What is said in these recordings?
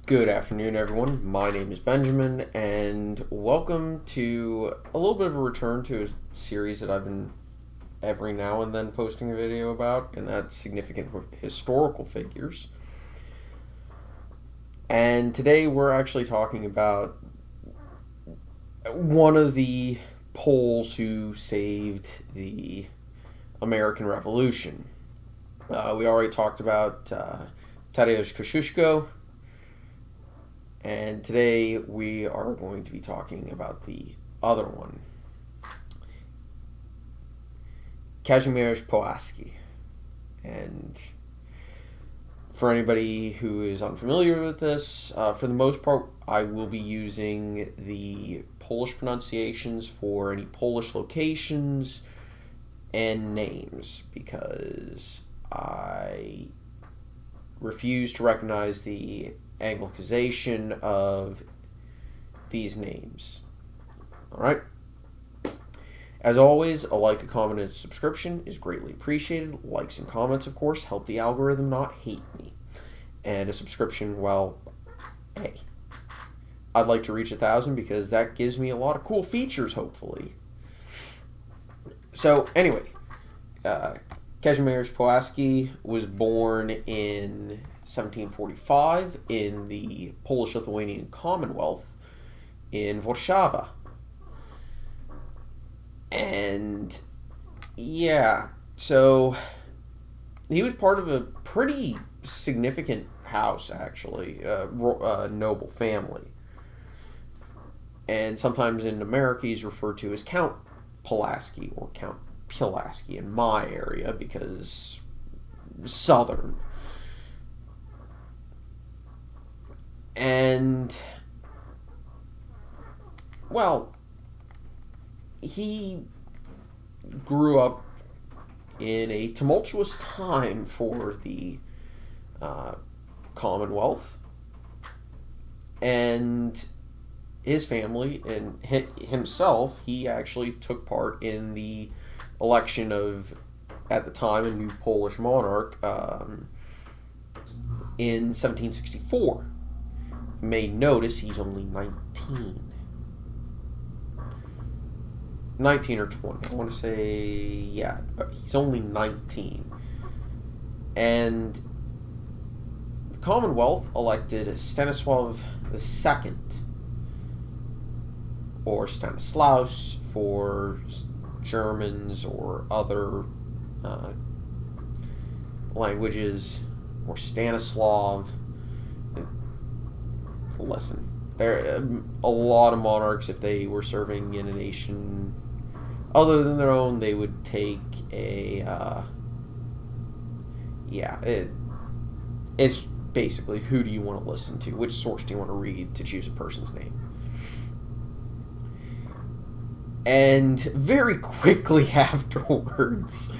Good afternoon, everyone. My name is Benjamin, and welcome to a little bit of a return to a series that I've been every now and then posting a video about, and that's significant historical figures. And today we're actually talking about one of the Poles who saved the American Revolution. We already talked about Tadeusz Kościuszko. And today we are going to be talking about the other one, Kazimierz Pułaski. And for anybody who is unfamiliar with this, for the most part, I will be using the Polish pronunciations for any Polish locations and names because I refuse to recognize the Anglicization of these names. Alright? As always, a like, a comment, and a subscription is greatly appreciated. Likes and comments, of course, help the algorithm not hate me. And a subscription, well, hey. I'd like to reach 1,000 because that gives me a lot of cool features, hopefully. So, anyway, Kazimierz Pułaski was born in 1745 in the Polish-Lithuanian Commonwealth in Warszawa. And yeah, so he was part of a pretty significant house, actually, a noble family. And sometimes in America he's referred to as Count Pulaski or Count Pulaski in my area because southern. And, well, he grew up in a tumultuous time for the Commonwealth, and his family and himself, he actually took part in the election of, at the time, a new Polish monarch in 1764. You may notice he's only 19. 19 or 20. I want to say, yeah, but he's only 19. And the Commonwealth elected Stanisław II, or Stanislaus for Germans or other languages, or Stanislav. Listen, there a lot of monarchs, if they were serving in a nation other than their own, they would take a it's basically, who do you want to listen to, which source do you want to read to choose a person's name. And very quickly afterwards,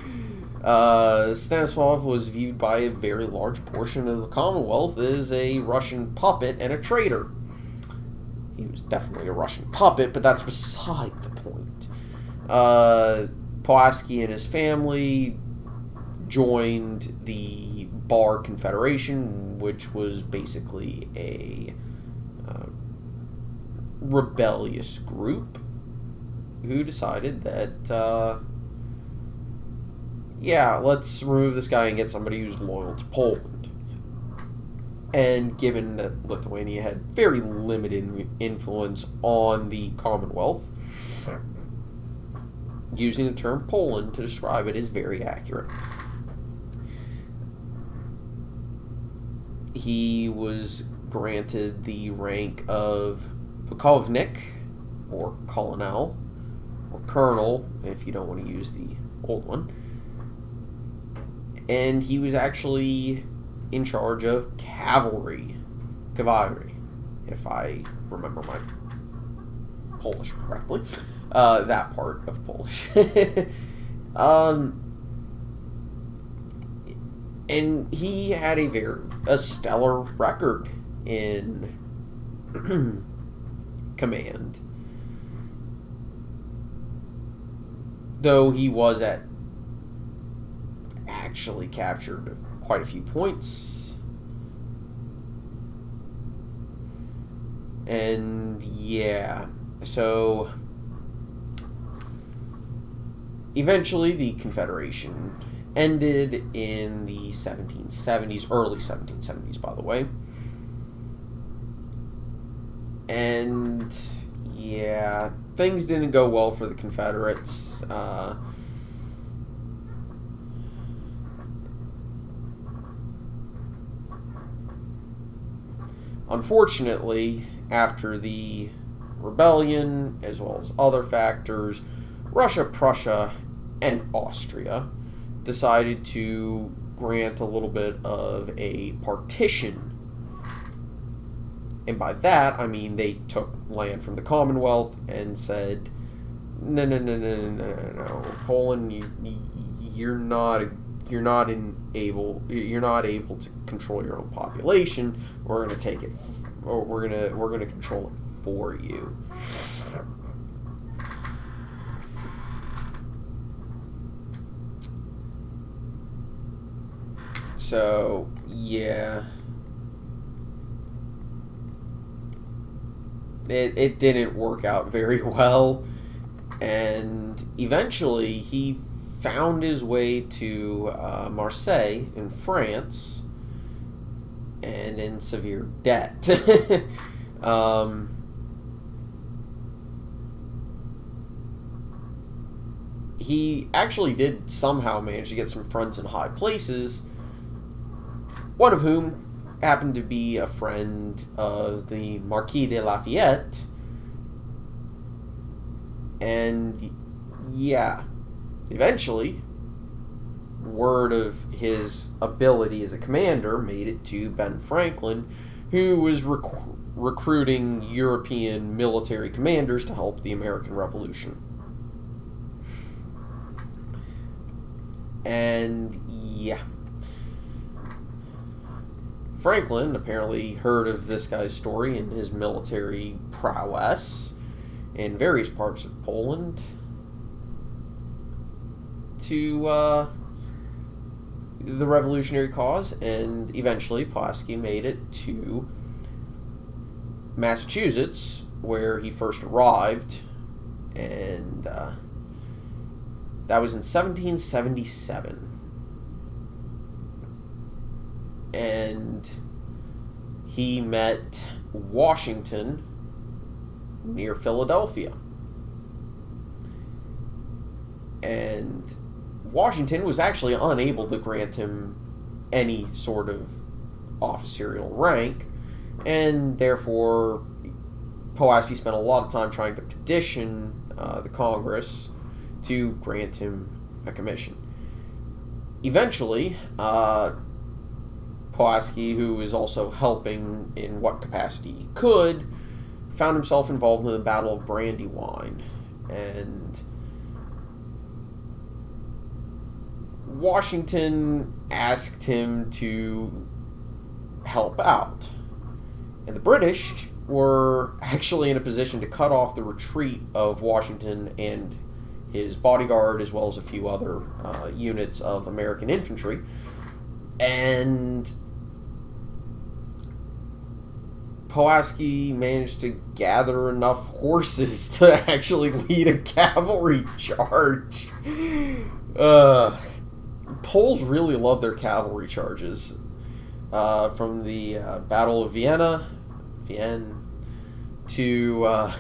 Stanislav was viewed by a very large portion of the Commonwealth as a Russian puppet and a traitor. He was definitely a Russian puppet, but that's beside the point. Pułaski and his family joined the Bar Confederation, which was basically a rebellious group who decided that let's remove this guy and get somebody who's loyal to Poland. And given that Lithuania had very limited influence on the Commonwealth, using the term Poland to describe it is very accurate. He was granted the rank of pułkownik, or colonel, or colonel, if you don't want to use the old one. And he was actually in charge of cavalry, if I remember my Polish correctly. That part of Polish. And he had a stellar record in command. Though he was actually captured quite a few points. And yeah, so eventually the Confederation ended in the 1770s, early 1770s, by the way. And yeah, things didn't go well for the Confederates. Unfortunately, after the rebellion, as well as other factors, Russia, Prussia, and Austria decided to grant a little bit of a partition. And by that, I mean they took land from the Commonwealth and said, no, no, no, no, no, no, no, no. Poland, you're not able to control your own population. We're gonna take it, or we're gonna control it for you. So yeah, it didn't work out very well, and eventually he found his way to Marseille in France, and in severe debt. He actually did somehow manage to get some friends in high places, one of whom happened to be a friend of the Marquis de Lafayette. And yeah, eventually, word of his ability as a commander made it to Ben Franklin, who was recruiting European military commanders to help the American Revolution. And yeah, Franklin apparently heard of this guy's story and his military prowess in various parts of Poland to the revolutionary cause, and eventually Pułaski made it to Massachusetts, where he first arrived, and that was in 1777. And he met Washington near Philadelphia. And Washington was actually unable to grant him any sort of officerial rank, and therefore Pułaski spent a lot of time trying to petition the Congress to grant him a commission. Eventually, Pułaski, who was also helping in what capacity he could, found himself involved in the Battle of Brandywine, and Washington asked him to help out. And the British were actually in a position to cut off the retreat of Washington and his bodyguard, as well as a few other units of American infantry. And Pułaski managed to gather enough horses to actually lead a cavalry charge. Poles really love their cavalry charges. From the Battle of Vienne to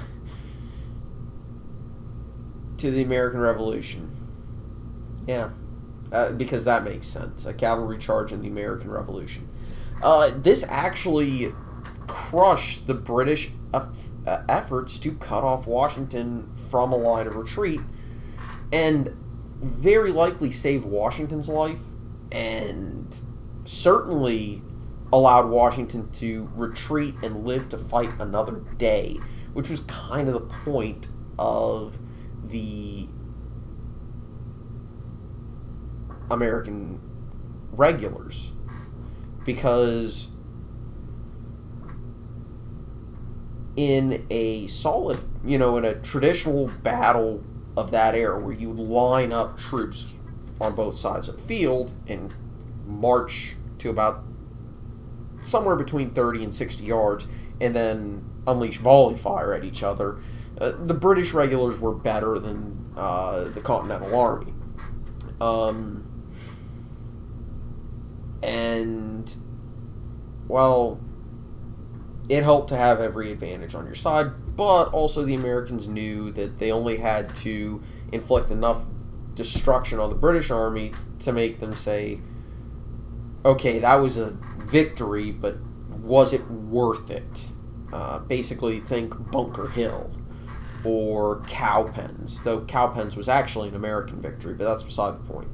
the American Revolution. Yeah, because that makes sense. A cavalry charge in the American Revolution. This actually crushed the British efforts to cut off Washington from a line of retreat, and very likely saved Washington's life, and certainly allowed Washington to retreat and live to fight another day, which was kind of the point of the American regulars, because in a solid, in a traditional battle of that era where you line up troops on both sides of the field and march to about somewhere between 30 and 60 yards and then unleash volley fire at each other. The British regulars were better than the Continental Army. And, well, it helped to have every advantage on your side, but also the Americans knew that they only had to inflict enough destruction on the British Army to make them say, okay, that was a victory, but was it worth it? Basically, think Bunker Hill or Cowpens, though Cowpens was actually an American victory, but that's beside the point.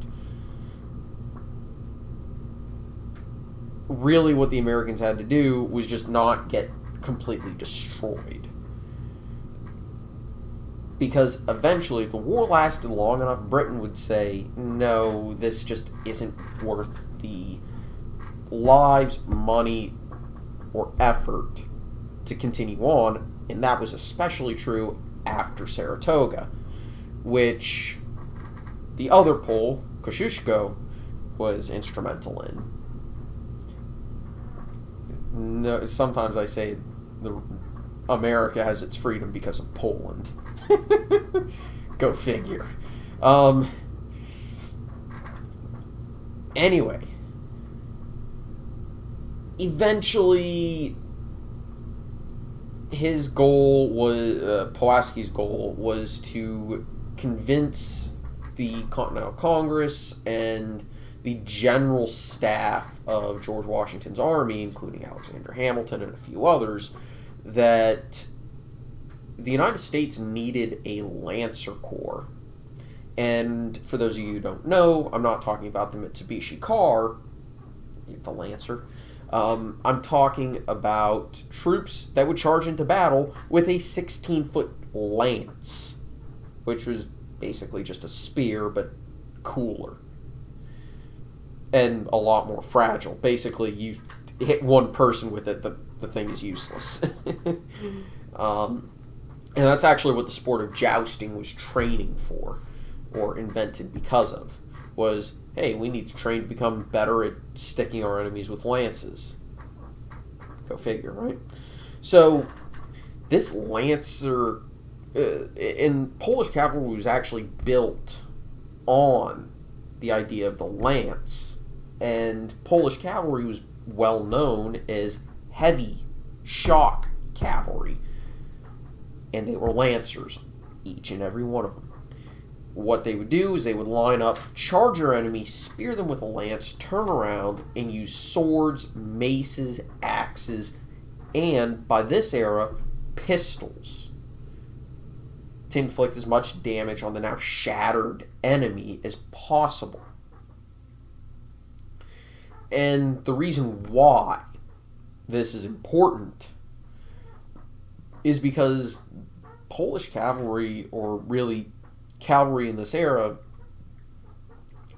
Really, what the Americans had to do was just not get completely destroyed. Because eventually, if the war lasted long enough, Britain would say, no, this just isn't worth the lives, money, or effort to continue on. And that was especially true after Saratoga, which the other Pole, Kosciuszko, was instrumental in. No, sometimes I say America has its freedom because of Poland. Go figure. Anyway, eventually, his goal was Pulaski's goal was to convince the Continental Congress and the general staff of George Washington's army, including Alexander Hamilton and a few others, that the United States needed a Lancer Corps. And for those of you who don't know, I'm not talking about the Mitsubishi car, the Lancer. I'm talking about troops that would charge into battle with a 16-foot lance, which was basically just a spear, but cooler. And a lot more fragile. Basically, you hit one person with it, the thing is useless. And that's actually what the sport of jousting was training for, or invented because of, was, hey, we need to train to become better at sticking our enemies with lances. Go figure, right? So, this Lancer, and Polish cavalry was actually built on the idea of the lance. And Polish cavalry was well known as heavy shock cavalry. And they were lancers, each and every one of them. What they would do is they would line up, charge their enemy, spear them with a lance, turn around, and use swords, maces, axes, and, by this era, pistols to inflict as much damage on the now shattered enemy as possible. And the reason why this is important is because Polish cavalry, or really cavalry in this era,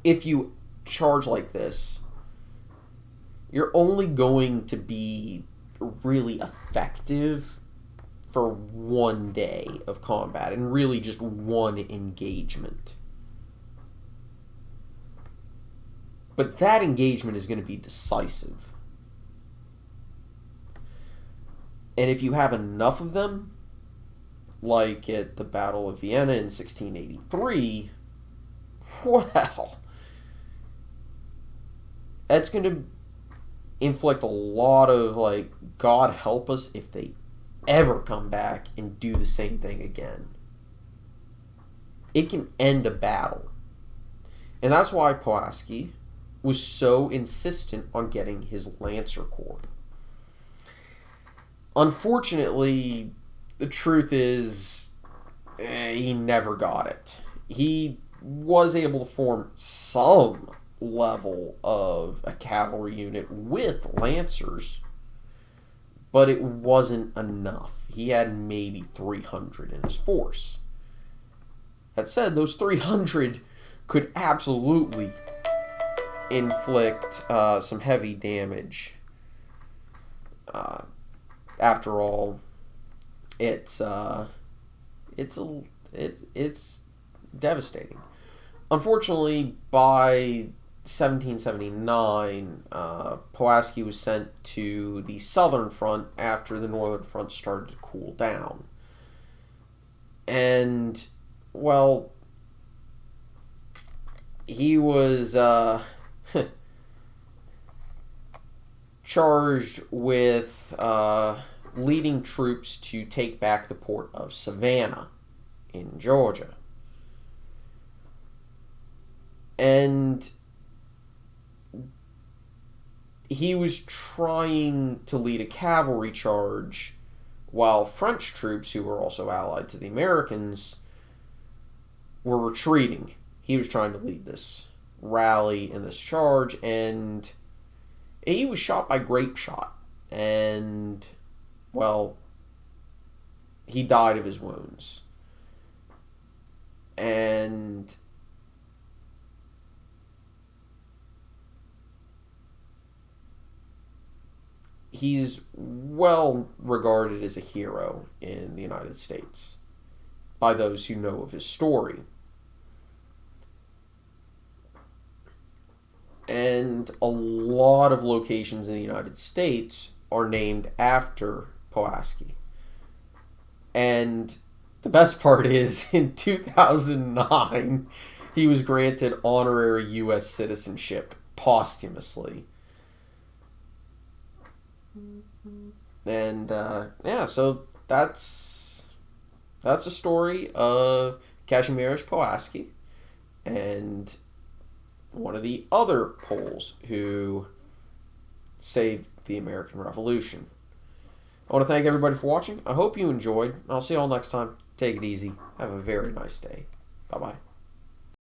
if you charge like this, you're only going to be really effective for one day of combat, and really just one engagement. But that engagement is going to be decisive. And if you have enough of them, like at the Battle of Vienna in 1683, well, that's going to inflict a lot of, like, God help us if they ever come back and do the same thing again. It can end a battle. And that's why Pułaski was so insistent on getting his Lancer Corps. Unfortunately, the truth is, he never got it. He was able to form some level of a cavalry unit with Lancers, but it wasn't enough. He had maybe 300 in his force. That said, those 300 could absolutely inflict some heavy damage. After all, it's devastating. Unfortunately, by 1779, Pulaski was sent to the Southern Front after the Northern Front started to cool down. And, well, he was charged with leading troops to take back the port of Savannah in Georgia. And he was trying to lead a cavalry charge while French troops, who were also allied to the Americans, were retreating. He was trying to lead this rally and this charge, and he was shot by grape shot. And, well, he died of his wounds. And he's well regarded as a hero in the United States by those who know of his story. And a lot of locations in the United States are named after Pulaski. And the best part is, in 2009, he was granted honorary U.S. citizenship posthumously. And, yeah, so that's a story of Kazimierz Pułaski and one of the other Poles who saved the American Revolution. I want to thank everybody for watching. I hope you enjoyed. I'll see you all next time. Take it easy. Have a very nice day. Bye-bye.